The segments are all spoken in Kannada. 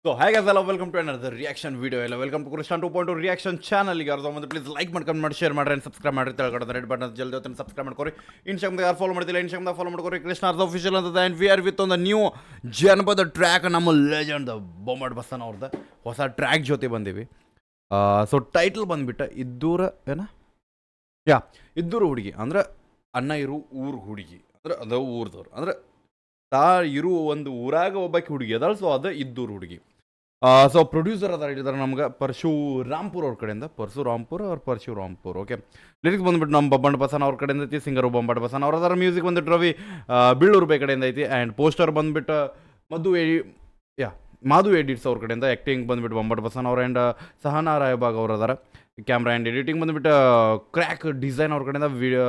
ಸೊ ಹಾಗೆ ಎಲ್ಲ welcome to another reaction video ಎಲ್ಲ welcome to Krishna 2.2 reaction channel. ಈಗ ಯಾರು ಬಂದು ಪ್ಲೀಸ್ ಲೈಕ್ ಮಾಡ್ಕೊಂಡು ಮಾಡಿ ಶೇರ್ ಮಾಡ್ರಿ ಸಬ್ಸ್ಕ್ರೈಬ್ ಮಾಡಿರಿ. ತೆಳಗಡೆ ರೆಡ್ ಬಟನ್ ಜಲ್ದಿ ಹೊತ್ತು ಸಬ್ಸ್ಕ್ರೈಬ್ ಮಾಡ್ಕೊರಿ. ಇನ್ಸ್ಟಾಗ್ರಾಮ್ದಾಗ ಯಾರು ಫಾಲೋ ಮಾಡ್ತಿಲ್ಲ ಇನ್ಸ್ಟಾಗ್ರಾಮ್ದಾಗ ಫಾಲೋ ಮಾಡ್ಕೊರಿ. ಕೃಷ್ಣ ಅಫಿಷಿಯಲ್ ಅಂತ ಆ್ಯಂಡ್ ವಿ ಆರ್ ವಿತ್ ಒಂದು ನ್ಯೂ ಜನಪದ ಟ್ರ್ಯಾಕ್. ನಮ್ಮ ಲೆಜೆಂಡ್ ಬೊಮ್ಮಡ್ ಬಸ್ಸನ್ ಅವ್ರದ್ದು ಹೊಸ ಟ್ರ್ಯಾಕ್ ಜೊತೆ ಬಂದೀವಿ. ಸೊ ಟೈಟಲ್ ಬಂದುಬಿಟ್ಟು ಇದ್ದೂರ ಇದ್ದೂರು ಹುಡುಗಿ ಅಂದ್ರೆ ಅಣ್ಣ ಇರು ಊರು ಹುಡುಗಿ ಅಂದ್ರೆ ಅದು ಊರ್ದವ್ರು ಅಂದ್ರೆ ತಾ ಇರುವ ಒಂದು ಊರಾಗ ಒಬ್ಬಾಕಿ ಹುಡುಗಿ ಅದಲ್ಲ. ಸೊ ಅದು ಇದ್ದೂರು ಹುಡುಗಿ. ಸೊ ಪ್ರೊಡ್ಯೂಸರ್ ಅದಾರ ಹೇಳಿದಾರೆ ನಮ್ಗೆ ಪರಶುರಾಂಪುರ್ ಅವ್ರ ಕಡೆಯಿಂದ ಪರಶುರಾಂಪುರ್. ಓಕೆ, ಲಿರಿಕ್ಸ್ ಬಂದ್ಬಿಟ್ಟು ನಮ್ಮ ಬೊಮ್ಮಡ್ ಬಸನ್ ಅವ್ರ ಕಡೆಯಿಂದ ಐತಿ. ಸಿಂಗರ್ ಬೊಮ್ಮಡ್ ಬಸನ್ ಅವ್ರ ಅದರ ಮ್ಯೂಸಿಕ್ ಬಂದ್ಬಿಟ್ಟು ರವಿ ಬೀಳೂರು ಬೈ ಕಡೆಯಿಂದ ಐತಿ. ಆ್ಯಂಡ್ ಪೋಸ್ಟರ್ ಬಂದ್ಬಿಟ್ಟು ಮಾಧು ಎಡಿಟ್ಸ್ ಅವ್ರ ಕಡೆಯಿಂದ. ಆ್ಯಕ್ಟಿಂಗ್ ಬಂದ್ಬಿಟ್ಟು ಬೊಮ್ಮಡ್ ಬಸನ್ ಅವ್ರ ಆ್ಯಂಡ್ ಸಹನಾ ರಾಯಬಾಗ್ ಅವ್ರು ಅದಾರ. ಕ್ಯಾಮ್ರಾ ಆ್ಯಂಡ್ ಎಡಿಟಿಂಗ್ ಬಂದ್ಬಿಟ್ಟು ಕ್ರ್ಯಾಕ್ ಡಿಸೈನ್ ಅವ್ರ ಕಡೆಯಿಂದ. Video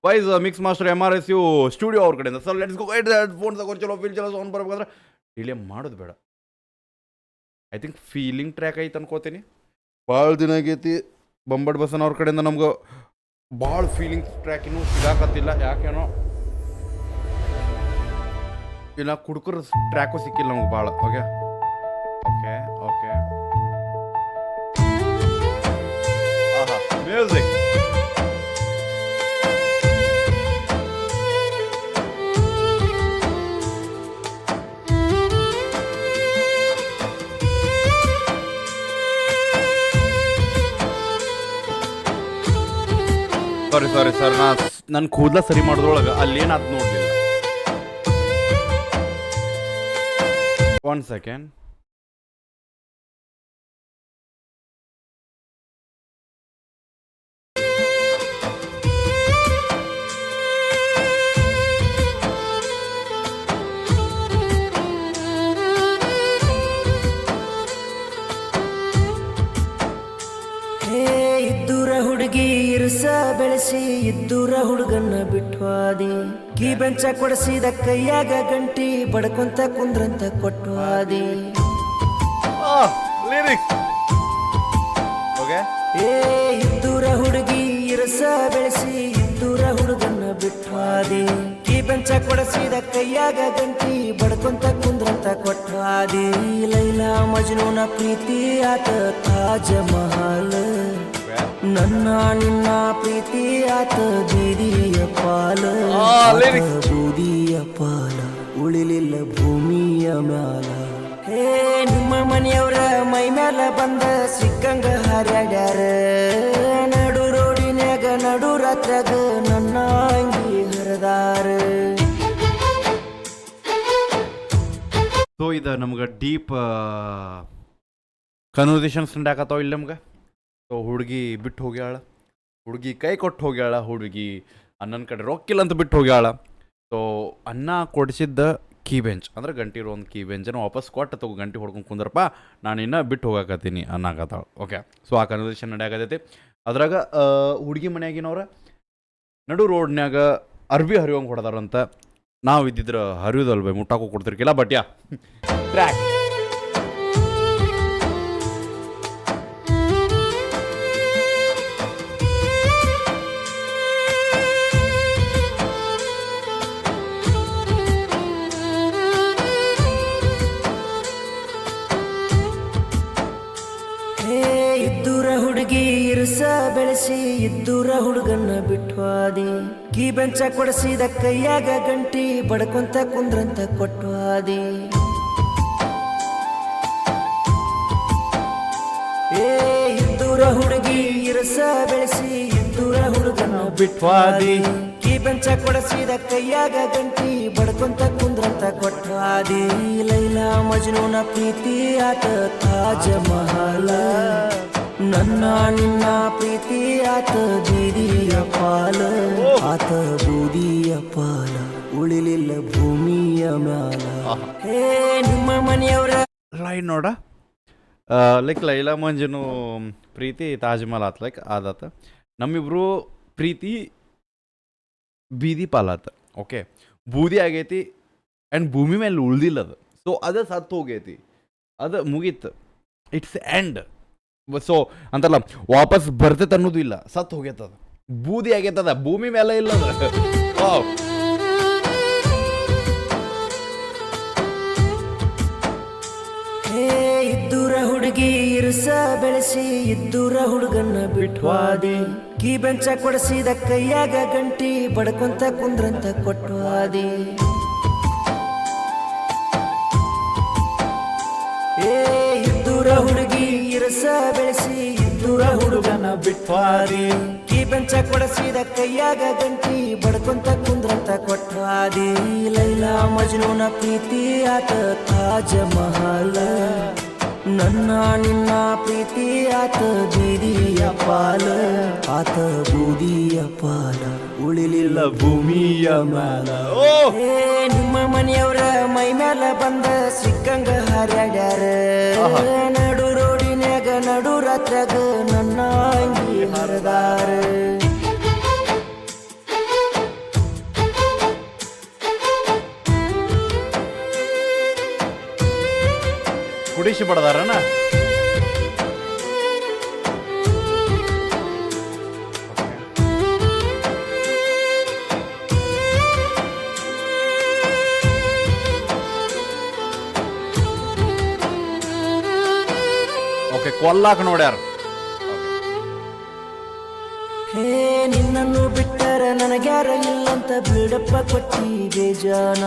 wise mix master MRSU studio ಅವ್ರ ಕಡೆಯಿಂದ. ಸೊ ಲೆಟ್ಸ್ ಗೋ ಫೋನ್ ತಗೊಂಡು ಚಲೋ ಫೀಲ್ ಚಲೋ ಸೌಂಡ್ ಬರ್ಬೇಕಾದ್ರೆ ಡಿಲೇ ಮಾಡೋದು ಬೇಡ. ಐ ಥಿಂಕ್ ಫೀಲಿಂಗ್ ಟ್ರ್ಯಾಕ್ ಐತೆ ಅನ್ಕೋತೀನಿ. ಭಾಳ ದಿನ ಆಗೈತಿ ಬೊಮ್ಮಡ್ ಬಸನ್ ಅವ್ರ ಕಡೆಯಿಂದ ನಮ್ಗೆ ಭಾಳ ಫೀಲಿಂಗ್ ಟ್ರ್ಯಾಕ್ ಇನ್ನೂ ಸಿಗಾಕತ್ತಿಲ್ಲ. ಯಾಕೇನೋ ಇಲ್ಲ ಕುಡ್ಕರ ಟ್ರ್ಯಾಕು ಸಿಕ್ಕಿಲ್ಲ ನಮ್ಗೆ ಭಾಳ. Okay okay okay music sorry sir, ನನ್ನ ಕೂದಲ ಸರಿ ಮಾಡೋದ್ರೊಳಗೆ ಅಲ್ಲೇನಾದ್ರು ನೋಡಲಿಲ್ಲ. 1 ಸೆಕೆಂಡ್. ಇದ್ದೂರ ಹುಡುಗಿ ಇರುಸ ಬೆಳೆಸಿ ಇದ್ದೂರ ಹುಡುಗನ್ನ ಬಿಟ್ವಾದಿ. ಕೀ ಬೆಂಚ ಕೊಡಿಸಿದ ಕೈಯಾಗ ಗಂಟಿ ಬಡ್ಕೊಂತ ಕುಂದ್ರಂತ ಕೊಟ್ವಾದಿ. ಇದ್ದೂರ ಹುಡುಗಿ ಇರುಸ ಬೆಳೆಸಿ ಇದ್ದೂರ ಹುಡುಗನ್ನ ಬಿಟ್ವಾದಿ. ಕೀ ಬೆಂಚ ಕೊಡಿಸಿದ ಕೈಯಾಗ ಗಂಟಿ ಬಡ್ಕೊಂತ ಕುಂದ್ರಂತ ಕೊಟ್ವಾದಿ. ಲೈಲಾ ಮಜ್ನೂನ ಪ್ರೀತಿ ಆತ ತಾಜ ಮಹಲ್. ನನ್ನ ನಿನ್ನ ಪ್ರೀತಿ ಆತ ಬೀದಿಯ ಪಾಲ ಬೂದಿಯ ಪಾಲ ಉಳಿಲಿಲ್ಲ ಭೂಮಿಯ ಮ್ಯಾಲ. ನಿಮ್ಮ ಮನೆಯವರ ಮೈ ಮ್ಯಾಲ ಬಂದ ಸಿಕ್ಕಂಗ ಹಾರ್ಯಾಡ್ಯಾರ. ನಡು ರೋಡಿನ್ಯಾಗ ನಡು ರಾತ್ರಾಗ ನನ್ನ ಅಂಗಿ ಹರದಾರ. ಸೊ ಇದು ನಮ್ಗೆ ಡೀಪ್ ಕನ್ವರ್ಸೇಷನ್ಸ್ ಉಂಟಾಕತ್ತಾವ ಇಲ್ಲಿ ನಮ್ಗೆ. ಸೊ ಹುಡುಗಿ ಬಿಟ್ಟು ಹೋಗ್ಯಾಳ, ಹುಡುಗಿ ಕೈ ಕೊಟ್ಟು ಹೋಗ್ಯಾಳ, ಹುಡುಗಿ ಅಣ್ಣನ ಕಡೆ ರೊಕ್ಕಿಲ್ಲ ಅಂತ ಬಿಟ್ಟು ಹೋಗ್ಯಾಳ. ಸೊ ಅನ್ನ ಕೊಡಿಸಿದ್ದ ಕೀ ಬೆಂಚ್ ಅಂದ್ರೆ ಗಂಟಿ ಇರೋ ಒಂದು ಕೀ ಬೆಂಚನ್ನು ವಾಪಸ್ ಕೊಟ್ಟು ಗಂಟಿ ಹೊಡ್ಕೊಂಡು ಕುಂದ್ರಪ್ಪ ನಾನು ಇನ್ನೂ ಬಿಟ್ಟು ಹೋಗಾಕತ್ತೀನಿ ಅನ್ನಕತ್ತಾಳ. ಓಕೆ, ಸೊ ಆ ಕನ್ವರ್ಸೇಷನ್ ನಡೆಯಾಕತೈತಿ. ಅದ್ರಾಗ ಹುಡುಗಿ ಮನ್ಯಾಗಿನವ್ರ ನಡು ರೋಡ್ನ್ಯಾಗ ಅರ್ಬಿ ಹರಿಯೋಂಗೆ ಹೊಡೆದಾರಂತ. ನಾವು ಇದ್ದಿದ್ರೆ ಹರಿಯೋದಲ್ ಬೈ ಮುಟ್ಟಾಕೋ ಕೊಡ್ತಿರ್ಕಿಲ್ಲ. ಬಟ್ ಟ್ರ್ಯಾಕ್ ಇದ್ದೂರ ಹುಡುಗಿ ಇರುಸ ಬೆಳೆಸಿ ಇದ್ದೂರ ಹುಡುಗನ್ನ ಬಿಟ್ವಾದಿ. ಕೀ ಬೆಂಚ ಕೊಡಿಸಿದ ಕೈಯಾಗ ಗಂಟಿ ಬಡ್ಕೊಂತ ಕುಂದ್ರಂತ ಕೊಟ್ವಾದಿ. ಇದ್ದೂರ ಹುಡುಗಿ ಇರುಸ ಬೆಳೆಸಿ ಇದ್ದೂರ ಹುಡುಗನ್ನ ಬಿಟ್ವಾದಿ. ಕೀ ಬೆಂಚ ಕೊಡಿಸಿದ ಕೈಯಾಗ ಗಂಟಿ ಬಡ್ಕೊಂತ ಕುಂದ್ರಂತ ಕೊಟ್ವಾದಿ. ಲೈಲಾ ಮಜ್ನೂನ ಪ್ರೀತಿ ಆತ ತಾಜ ಮಹಲ. ನನ್ನ ನಿನ್ನ ಪ್ರೀತಿ ಆತ ಬೀದಿಯ ಪಾಲ ಆತ ಬೂದಿಯ ಪಾಲ ಉಳಿಲಿಲ್ಲ ಭೂಮಿಯ ಮ್ಯಾಲ. ನಿಮ್ಮ ಮನೆಯವರ ಲೈನ್ ನೋಡ ಲೈಕ್ ಲೈಲಾ ಮಂಜುನು ಪ್ರೀತಿ ತಾಜ್ ಮಹಲ್ ಆತ ಲೈಕ್ ಆದಾತ. ನಮ್ಮಿಬ್ರು ಪ್ರೀತಿ ಬೀದಿ ಪಾಲಾತ. ಓಕೆ, ಬೂದಿ ಆಗೈತಿ ಆ್ಯಂಡ್ ಭೂಮಿ ಮೇಲೆ ಉಳ್ದಿಲ್ಲ ಅದು. ಸೊ ಅದು ಸತ್ತು ಹೋಗೈತಿ, ಅದು ಮುಗೀತು, ಇಟ್ಸ್ ಎಂಡ್. ಸೊ ಅಂತಲ್ಲ ವಾಪಸ್ ಬರ್ತೈತೆ ಅನ್ನೋದು ಇಲ್ಲ, ಸತ್ತು ಹೋಗೈತದ, ಬೂದಿ ಆಗೈತದ, ಭೂಮಿ ಮೇಲೆ ಇಲ್ಲದ. ಇದ್ದೂರ ಹುಡುಗಿ ಇರುಸ ಬೆಳೆಸಿ ಇದ್ದೂರ ಹುಡುಗನ್ನ ಬಿಟ್ವಾದಿ ಕೀ ಬೆಂಚ ಕೊಡಿಸಿದ ಕೈಯಾಗ ಗಂಟಿ ಬಡ್ಕೊಂತ ಕುಂದ್ರಂತ ಕೊಟ್ವಾದಿ ಇದ್ದೂರ ಹುಡುಗಿ ಇರುಸ ಬೆಳೆಸಿ ಇದ್ದೂರ ಹುಡುಗನ ಬಿಟ್ವಾದಿ ಕೀ ಬೆಂಚ ಕೊಡಿಸಿದ ಕೈಯಾಗ ಗಂಟಿ ಬಡ್ಕೊಂತ ಕುಂದ್ರಂತ ಕೊಟ್ವಾದಿ ಲೈಲಾ ಮಜ್ನೂನ ಪ್ರೀತಿ ಆತ ತಾಜ ಮಹಲ್ ನನ್ನ ನಿನ್ನ ಪ್ರೀತಿ ಆತ ಬೀದಿಯ ಪಾಲ ಆತ ಬೂದಿಯ ಪಾಲ ಉಳಿಲಿಲ್ಲ ಭೂಮಿಯ ಮ್ಯಾಲ ನಿಮ್ಮ ಮನೆಯವರ ಮೈ ಮ್ಯಾಲ ಬಂದ ಸಿಕ್ಕಂಗ ಹಾರ್ಯಾಡ್ಯಾರ ನಡು ರೋಡಿನ್ಯಾಗ ನಡು ರಾತ್ರಾಗ ನನ್ನ ಅಂಗಿ ಹರದಾರ ಕುಡಿಸಿ ಬಡದಾರನ ಓಕೆ ಕೊಲ್ಲಾಕ ನೋಡ್ಯಾರ ಹೇ ನಿನ್ನನ್ನು ಬಿಟ್ಟರ ನನಗ್ಯಾರ ಇಲ್ಲಂತ ಬೀಡಪ್ಪ ಕೊಟ್ಟಿ ಬೇಜಾನ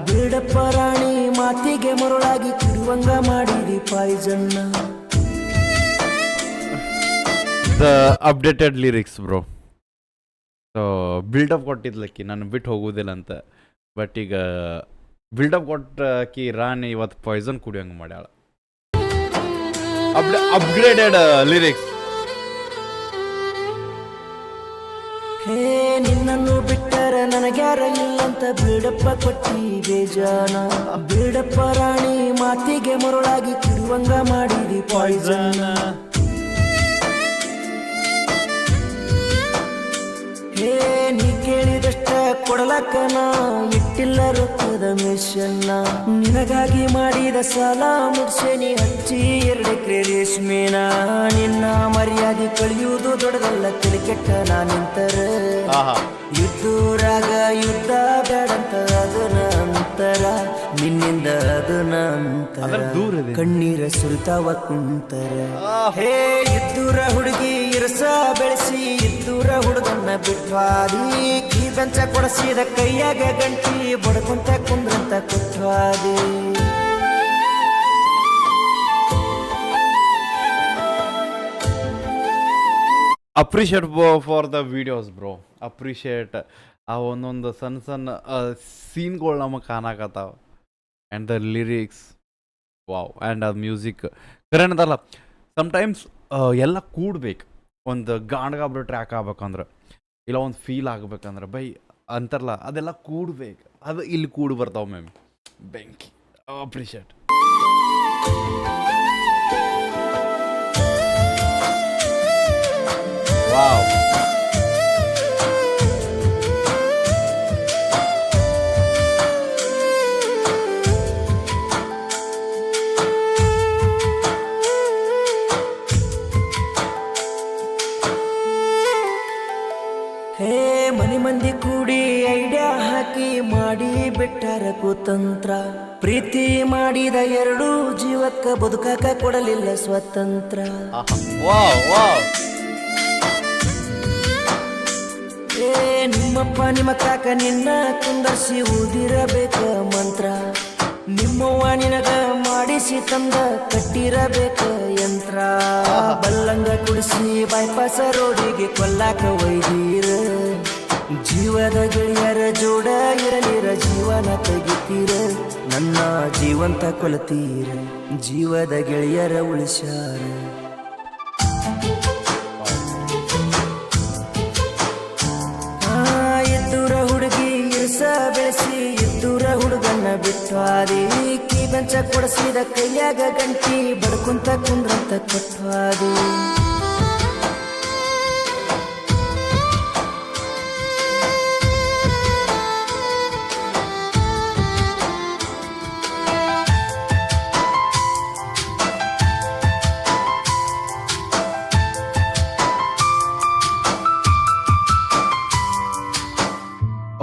ಬೀಡಪ್ಪ ರಾಣಿ ಮಾತಿಗೆ ಮರುಳಾಗಿ ಕಿಡುವಂಗ ಮಾಡಿದಿ ಪಾಯ್ಜನ್ನ the updated lyrics bro so build up ಕೊಟ್ಟಿದ್ಲಕ್ಕಿ ನಾನು ಬಿಟ್ಟು ಹೋಗುವುದಿಲ್ಲ ಅಂತ ಬಟ್ ಈಗ ಬಿಲ್ಡಪ್ ಕೊಟ್ಟಕಿ ರಾಣಿ ಇವತ್ತು ಪಾಯ್ಸನ್ ಕುಡಿಯಂಗೆ ಮಾಡ್ಯಾಳ ಅಪ್ಗ್ರೇಡೆಡ್ ಲಿರಿಕ್ಸ್ ಹೇ ನಿನ್ನನ್ನು ಬಿಟ್ಟರ ನನಗ್ಯಾರ ಇಲ್ಲಂತ ಬೀಡಪ್ಪ ಕೊಟ್ಟಿ ಬೇಜಾನ ಬೀಡಪ್ಪ ರಾಣಿ ಮಾತಿಗೆ ಮರುಳಾಗಿ ಕಿಡುವಂಗ ಮಾಡಿದಿ ಪಾಯ್ಸನ್ನ ಹೇ ನೀ ಕೇಳಿದಷ್ಟ ಕೊಡಲಕ್ಕನ ಇಟ್ಟಿಲ್ಲ ರೊಕ್ಕದ ಮಿಷನ್ನ ನಿನಗಾಗಿ ಮಾಡಿದ ಸಾಲ ಮುಡ್ಸೇನಿ ಹಚ್ಚಿ 2 ಎಕರೆ ರೇಷ್ಮೆನ ನಿನ್ನ ಮರ್ಯಾದೆ ಕಳಿಯುವುದು ದೊಡ್ಡದಲ್ಲ ತಿರುಕೆಟ್ಟ ನಾನಿಂತರ ಯುದ್ಧೂರಾಗ ಯುದ್ಧ ಬೇಡಂತ ಅದನ ಅಂತರ ನಿನ್ನಿಂದ ಅದನ ಅಂತರ ಕಣ್ಣೀರ ಸುರಿತಾವ ಕುಂತರ ಹೇ ಇದ್ದೂರ ಹುಡುಗಿ ಇರಸ ಬೆಳೆಸಿ ಇದ್ದೂರ ಹುಡುಗನ್ನ ಬಿಟ್ವಾದಿ ಕೀ ಬೆಂಚ ಕೊಡಿಸಿದ ಕೈಯಾಗ ಗಂಟಿ ಬಡ್ಕೊಂತ ಕುಂದ್ರಂತ ಕೊಟ್ವಾದಿ appreciate for the videos bro appreciate ಆ ಒಂದೊಂದು ಸಣ್ಣ ಸಣ್ಣ ಸೀನ್ಗಳು ನಮಗೆ ಕಾಣಕತ್ತಾವ and the lyrics wow and ಅದು ಮ್ಯೂಸಿಕ್ ಕರೆನದಲ್ಲ ಸಮ್ಟೈಮ್ಸ್ ಎಲ್ಲ ಕೂಡ್ಬೇಕು ಒಂದು ಗಾಂಡ್ಗಾಬ್ರು ಟ್ರ್ಯಾಕ್ ಆಗ್ಬೇಕಂದ್ರೆ ಇಲ್ಲ ಒಂದು ಫೀಲ್ ಆಗ್ಬೇಕಂದ್ರೆ ಬೈ ಅಂತಾರಲ್ಲ ಅದೆಲ್ಲ ಕೂಡ್ಬೇಕು ಅದು ಇಲ್ಲಿ ಕೂಡು ಬರ್ತಾವೆ ಮ್ಯಾಮ್ ಬೆಂಕಿ ಅಪ್ರಿಷಿಯೇಟ್ ವಾವ್ ಹೇ ಮನೆ ಮಂದಿ ಕೂಡಿ ಐಡಿಯಾ ಹಾಕಿ ಮಾಡಿ ಬಿಟ್ಟಾರ ಕುತಂತ್ರ ಪ್ರೀತಿ ಮಾಡಿದ 2 ಜೀವಕ್ಕ ಬದುಕಾಕ ಕೊಡಲಿಲ್ಲ ಸ್ವತಂತ್ರ ವಾವ್ ವಾವ್ ಏ ನಿಮ್ಮಪ್ಪ ನಿಮ್ಮ ಕಾಕ ನಿನ್ನ ಕುಂದರ್ಸಿ ಊದಿರಬೇಕ ಮಂತ್ರ ನಿಮ್ಮವ್ವ ನಿನಗ ಮಾಡಿಸಿ ತಂದ ಕಟ್ಟಿರಬೇಕ ಯಂತ್ರ ಬಲ್ಲಂಗ ಕುಡಿಸಿ ಬೈಪಾಸ ರೋಡಿಗೆ ಕೊಲ್ಲಾಕ ಒಯ್ದೀರ ಜೀವದ ಗೆಳೆಯರ ಜೋಡ ಇರಲಿರ ಜೀವನ ತೆಗಿತೀರ ನನ್ನ ಜೀವಂತ ಕೊಲತೀರ ಜೀವದ ಗೆಳೆಯರ ಉಳಿಸ್ಯಾರ ಇದ್ದೂರ ಹುಡುಗಿ ಇರುಸ ಬೆಳೆಸಿ ಇದ್ದೂರ ಹುಡುಗನ್ನ ಬಿಟ್ವಾದಿ ಕೀ ಬೆಂಚ ಕೊಡಿಸಿದ ಕೈಯಾಗ ಗಂಟಿ ಬಡ್ಕೊಂತ ಕುಂದ್ರಂತ ಕೊಟ್ವಾದಿ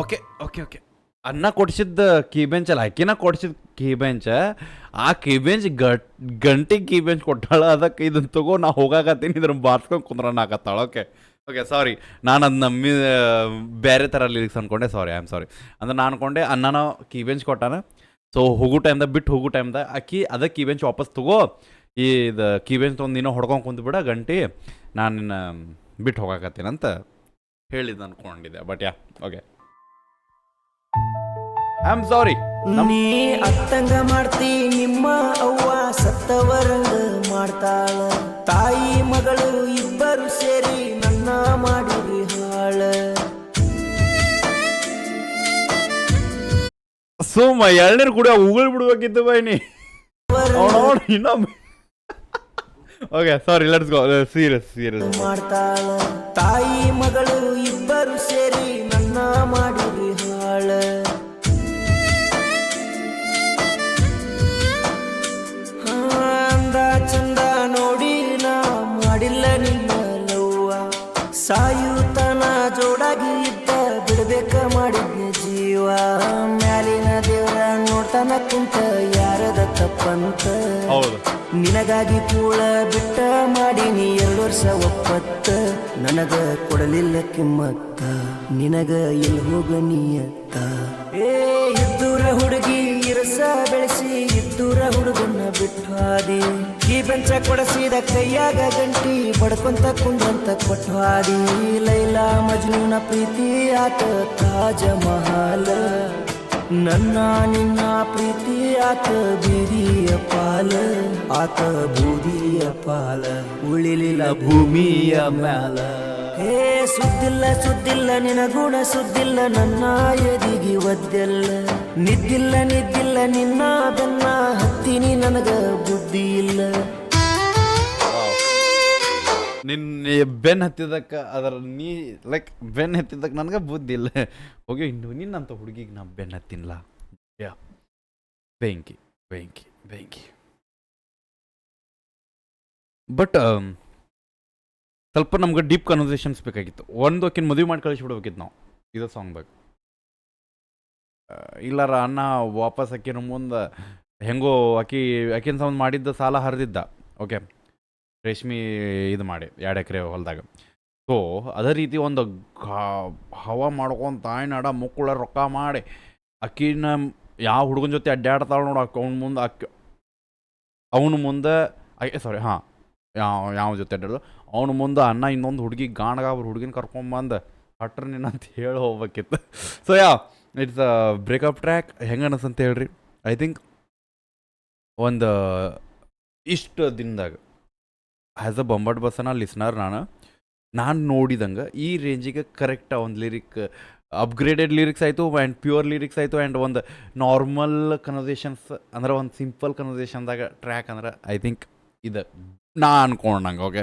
ಓಕೆ ಓಕೆ ಓಕೆ ಅನ್ನ ಕೊಡ್ಸಿದ್ದ ಕೀ ಬೆಂಚ್ ಅಲ್ಲ, ಆಕಿನ ಕೊಡ್ಸಿದ ಕೀ ಬೆಂಚ್. ಆ ಕೀ ಬೆಂಚ್ ಗಂಟಿಗೆ ಕೀ ಬೆಂಚ್ ಕೊಟ್ಟಾಳ. ಅದಕ್ಕೆ ಇದನ್ನು ತಗೋ ನಾ ಹೋಗಾಕತ್ತೀನಿ, ಇದ್ರ ಬಾರ್ಸ್ಕೊಂಡು ಕುಂದ್ರನ್ನಾಕತ್ತಾಳ. ಓಕೆ ಓಕೆ ಸಾರಿ, ನಾನು ಅದು ನಮ್ಮಿ ಬೇರೆ ಥರ ಲಿರಿಕ್ಸ್ ಅಂದ್ಕೊಂಡೆ. ಸಾರಿ, ಐ ಆಮ್ ಸಾರಿ. ಅಂದ್ರೆ ನಾನು ಅನ್ಕೊಂಡೆ ಅನ್ನನ ಕೀ ಬೆಂಚ್ ಕೊಟ್ಟಾನ, ಸೊ ಹೋಗೋ ಟೈಮ್ದಾಗ ಬಿಟ್ಟು ಹೋಗೋ ಟೈಮ್ದಾಗ ಅಕ್ಕಿ ಅದಕ್ಕೆ ಕೀ ಬೆಂಚ್ ವಾಪಸ್ ತಗೋ, ಇದು ಕೀ ಬೆಂಚ್ ತೊಗೊಂಡು ನೀನು ಹೊಡ್ಕೊಂಡು ಕುಂತ್ಬಿಡ ಗಂಟಿ, ನಾನು ನಿನ್ನ ಬಿಟ್ಟು ಹೋಗಾಕತ್ತೀನಿ ಅಂತ ಹೇಳಿದ್ದು ಅಂದ್ಕೊಂಡಿದ್ದೆ. But yeah okay, I am sorry. ನೀ ಅತ್ತಂಗ ಮಾಡ್ತಿ ನಿಮ್ಮ ಅವ್ವ ಸತ್ತವರಂಗ ಮಾಡ್ತಾಳ. ತಾಯಿ ಮಗಳು ಇಬ್ಬರು ಸೇರಿ ನನ್ನ ಮಾಡಿರಿ ಹಾಳ. ಸುಮ್ಮ ಎಳ್ನೀರು ಕೂಡ ಉಗುಳ್ ಬಿಡ್ಬೇಕಿತ್ತು ಬೈನಿ. ಇನ್ನೊಮ್ಮೆ okay sorry, let's go. Serious ಮಾಡ್ತಾಳ. ತಾಯಿ ಮಗಳು ಇಬ್ಬರು ಸೇರಿ ನನ್ನ ಮಾಡಿರಿ ಹಾಳ. ಅಂದ ಚಂದ ನೋಡಿ ನಾ ಮಾಡಿಲ್ಲ ನಿನ್ನ ಲವ್ವ. ಸಾಯುತನ ಜೋಡಾಗಿ ಇದ್ದ ಬಿಡ್ಬೇಕ ಮಾಡಿದ್ನ ಜೀವ. ಮ್ಯಾಲಿನ ದೇವ್ರ ನೋಡ್ತಾನ ಕುಂತ ಯಾರದ ತಪ್ಪಂತ. ಹೌದು, ನಿನಗಾಗಿ ಕೂಳ ಬಿಟ್ಟ ಮಾಡೀನಿ 2 ವರ್ಷ ಒಪ್ಪತ್ತ. ನನಗ ಕೊಡಲಿಲ್ಲ ಕಿಮ್ಮತ್ತ, ನಿನಗ ಎಲ್ಲಿ ಹೋಗ ನೀಯತ್ತ. ಇದ್ದೂರ ಹುಡುಗಿ ಇರಸ ಬೆಳೆಸಿ ಇದ್ದೂರ ಹುಡುಗನ್ನ ಬಿಟ್ಟು ಹಾದಿ. ಈ ಬೆಂಚ ಕೊಡಸಿದ ಕೈಯಾಗ ಗಂಟಿ ಬಡ್ಕೊಂತ ಕುಂದ್ರಂತ ಕೊಟ್ಟು ಹಾದಿ. ಲೈಲಾ ಮಜ್ನೂನ ಪ್ರೀತಿ ಆತ ತಾಜ ಮಹಲ್. ನನ್ನ ನಿನ್ನ ಪ್ರೀತಿ ಆತ ಬೀದಿಯ ಪಾಲ. ಆತ ಬೂದಿಯ ಪಾಲ, ಉಳಿಲಿಲ್ಲ ಭೂಮಿಯ ಮ್ಯಾಲ. ಹೇ ಸುದ್ದಿಲ್ಲ ನಿನ ಗುಣ ಸುದ್ದಿಲ್ಲ, ನನ್ನ ಎದಿಗಿ ಒದ್ದೆಲ್ಲ. ನಿದ್ದಿಲ್ಲ ನಿನ್ನ ಬೆನ್ನ ಹತ್ತೀನಿ, ನನಗ ಬುದ್ಧಿ ಇಲ್ಲ. ನಿನ್ನ ಬೆನ್ ಹತ್ತಿದ್ದಕ್ಕೆ ಅದರ ನೀ ಲೈಕ್ ಬೆನ್ ಹತ್ತಿದ್ದಕ್ಕೆ ನನಗೆ ಬುದ್ಧಿ ಇಲ್ಲ. ಹೋಗಿ ನಿನ್ನಂತ ಹುಡುಗಿಗೆ ನಾ ಬೆನ್ ಹತ್ತಿನಲ್ಲ. ಯಾ ಬೆಂಕಿ ಬೆಂಕಿ ಬೆಂಕಿ. ಬಟ್ ಸ್ವಲ್ಪ ನಮ್ಗೆ ಡೀಪ್ ಕನ್ವರ್ಸೇಷನ್ಸ್ ಬೇಕಾಗಿತ್ತು. ಒಂದು ಆಕಿನ ಮದುವೆ ಮಾಡಿ ಕಳಿಸ್ಬಿಡ್ಬೇಕಿತ್ತು ನಾವು ಇದು ಸಾಂಗ್ದಾಗ. ಇಲ್ಲಾರ ಅನ್ನ ವಾಪಸ್ ಆಕಿನ ಮುಂದೆ ಹೆಂಗೋ ಆಕಿನ ಸಂಬಂಧ ಮಾಡಿದ್ದ ಸಾಲ ಹರಿದಿದ್ದ. ಓಕೆ, ರೇಷ್ಮೆ ಇದು ಮಾಡಿ 2 ಎಕರೆ ಹೊಲದಾಗ. ಸೊ ಅದೇ ರೀತಿ ಒಂದು ಹವಾ ಮಾಡ್ಕೊಂಡು ತಾಯಿ ನಡ ಮುಕ್ಕುಳ ರೊಕ್ಕ ಮಾಡಿ ಅಕ್ಕಿನ ಯಾವ ಹುಡುಗನ ಜೊತೆ ಅಡ್ಡಾಡ್ತಾಳೆ ನೋಡು, ಅವನು ಮುಂದೆ ಸಾರಿ ಹಾಂ ಯಾವ ಜೊತೆ ಅಡ್ಡಾಡೋದು ಅವನು ಮುಂದೆ ಅನ್ನ ಇನ್ನೊಂದು ಹುಡುಗಿ ಗಾಣಗ ಅವ್ರ ಹುಡುಗಿನ ಕರ್ಕೊಂಬಂದು ಹಟ್ರ ನೀನು ಅಂತ ಹೇಳಿ ಹೋಗ್ಬೇಕಿತ್ತು. So it's a breakup track. ಹೆಂಗೆ ಅನಿಸ್ತಂತ ಹೇಳ್ರಿ. ಐ ಥಿಂಕ್ ಒಂದು ಇಷ್ಟು ದಿನದಾಗ ಆ್ಯಸ್ ಅ ಬೊಂಬಾಟ್ ಬಸ್ಸನ ಲಿಸ್ನರ್ ನಾನು ನೋಡಿದಂಗೆ ಈ ರೇಂಜಿಗೆ ಕರೆಕ್ಟ್ ಒಂದು ಲಿರಿಕ್ ಅಪ್ಗ್ರೇಡೆಡ್ ಲಿರಿಕ್ಸ್ ಆಯಿತು ಆ್ಯಂಡ್ ಪ್ಯೂರ್ ಲಿರಿಕ್ಸ್ ಆಯಿತು ಆ್ಯಂಡ್ ಒಂದು ನಾರ್ಮಲ್ ಕನ್ವರ್ಸೇಷನ್ಸ್ ಅಂದ್ರೆ ಒಂದು ಸಿಂಪಲ್ ಕನ್ವರ್ಸೇಷನ್ದಾಗ ಟ್ರ್ಯಾಕ್ ಅಂದ್ರೆ ಐ ಥಿಂಕ್ ಇದು ನಾ ಅನ್ಕೊಂಡಂಗೆ. ಓಕೆ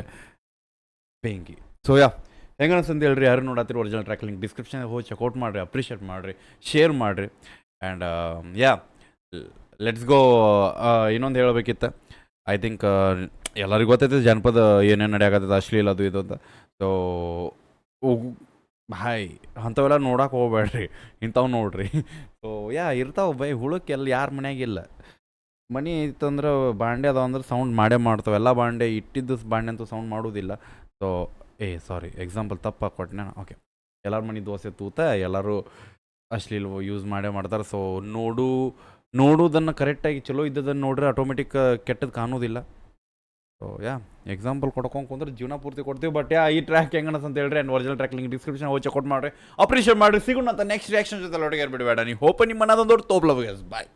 ಬೆಂಕಿ. ಸೊ ಹೆಂಗೆ ಅನ್ಸಂತ ಹೇಳ್ರಿ. ಯಾರು ನೋಡತ್ತೀರಿ ಒರಿಜಿನಲ್ ಟ್ರ್ಯಾಕ್ ಲಿಂಕ್ ಡಿಸ್ಕ್ರಿಪ್ಷನ್ಗೆ ಹೋಗಿ ಚೆಕ್ಔಟ್ ಮಾಡಿರಿ, ಅಪ್ರಿಷಿಯೇಟ್ ಮಾಡಿರಿ, ಶೇರ್ ಮಾಡಿರಿ. And let's go. ಇನ್ನೊಂದು ಹೇಳಬೇಕಿತ್ತು. ಐ ಥಿಂಕ್ ಎಲ್ಲರಿಗೂ ಗೊತ್ತೈತೆ ಜನಪದ ಏನೇನು ನಡೆಯಾಕತ್ತದ, ಅಶ್ಲೀಲ ಅದು ಇದು ಅಂತ. ಸೊ ಹಾಯ್ ಅಂಥವೆಲ್ಲ ನೋಡಕ್ಕೆ ಹೋಗ್ಬೇಡ್ರಿ, ಇಂಥವು ನೋಡ್ರಿ. ಸೊ ಇರ್ತಾವೆ ಬೈ ಹುಳಕ್ಕೆಲ್ಲ ಯಾರ ಮನ್ಯಾಗಿಲ್ಲ. ಮನೆ ಇತ್ತಂದ್ರೆ ಬಾಂಡೆ ಅದಾವ ಅಂದ್ರೆ ಸೌಂಡ್ ಮಾಡೇ ಮಾಡ್ತಾವೆ. ಎಲ್ಲ ಬಾಂಡೆ ಇಟ್ಟಿದ್ದು ಬಾಂಡೆ ಅಂತೂ ಸೌಂಡ್ ಮಾಡೋದಿಲ್ಲ. ಸೊ ಸಾರಿ ಎಕ್ಸಾಂಪಲ್ ತಪ್ಪಾಗಿ ಕೊಟ್ಟನೆ. ಓಕೆ, ಎಲ್ಲರ ಮನೆ ದೋಸೆ ತೂತ ಎಲ್ಲರೂ ಅಶ್ಲೀಲ ಯೂಸ್ ಮಾಡೇ ಮಾಡ್ತಾರೆ. ಸೊ ನೋಡೋದನ್ನು ಕರೆಕ್ಟಾಗಿ ಚಲೋ ಇದ್ದದನ್ನು ನೋಡ್ರೆ ಆಟೋಮೆಟಿಕ್ ಕೆಟ್ಟದ್ದು ಕಾಣೋದಿಲ್ಲ. ಸೊ ಎಕ್ಸಾಂಪಲ್ ಕೊಡ್ಕೊಂಡು ಕುಂದ್ರೆ ಜೀವನ ಪೂರ್ತಿ ಕೊಡ್ತೀವಿ. ಬಟ್ ಈ ಟ್ರ್ಯಾಕ್ ಹೆಂಗೆ ಅಂತ ಹೇಳ್ರಿ. And original track link description ಹೋಗಿ ಚೆಕ್ಔಟ್ ಮಾಡಿರಿ, ಅಪ್ರಿಷಿಯೇಟ್ ಮಾಡಿರಿ. ಸಿಗೋಣ ಅಂತ ನೆಕ್ಸ್ಟ್ ರಿಯಾಕ್ಷನ್ ಜೊತೆ ಒಟ್ಟಿಗೆ ಬಿಡಬೇಡ. ನೀವು ಹೋಪ ನಿಮ್ಮ ಮನದೊಂದು ದೊಡ್ಡ ತೋಪ್ಲವ್. ಬಾಯ್.